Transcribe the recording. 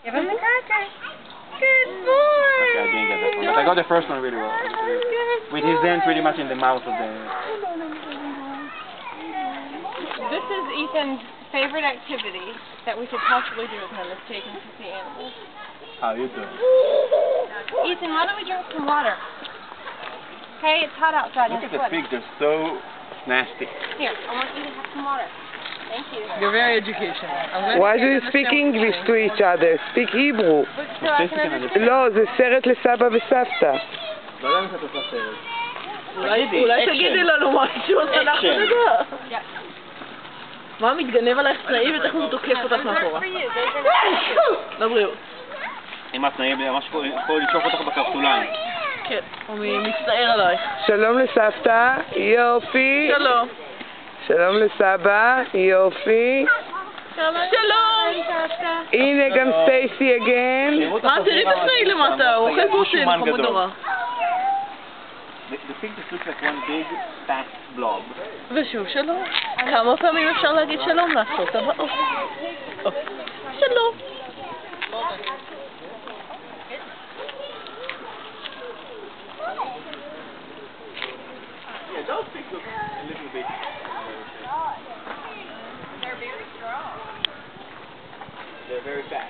Give him the cracker. Good boy. Okay, I didn't get that one, but I got the first one really well. With his hand pretty much in the mouth of the... This is Ethan's favorite activity that we could possibly do with him, is take him to see animals. How you doing? Ethan, why don't we drink some water? Hey, it's hot outside. Look at the pigs, they're so nasty. Here, I want you to have some water. Thank you. You're very educational. Why do you speak English to each other? Speak Hebrew. לא, זה סרט לסבא וסבתא. לא יודע אם אתה עושה סרט. אולי תגידי לנו משהו, אז אנחנו נדע. מה מתגנב עלייך צנאי ואיך הוא תוקף אותך מאחורה? לבריאות. אם התנאים ממש יכול לשלוח אותך בקרסוליים. כן, הוא מצטער עלייך. שלום לסבתא, יופי. שלום. שלום לסבא, יופי. שלום. הנה גם סטייסי אגן. מה, תראי את הצנאי למטה, הוא אוכל בוטים, חמוד נורא. The pig just looks like one big fat blob. ושוב שלום. כמה פעמים אפשר להגיד שלום לעשות הבאות? שלום. Yeah, those pigs look a little bit... They're very strong. They're very fat.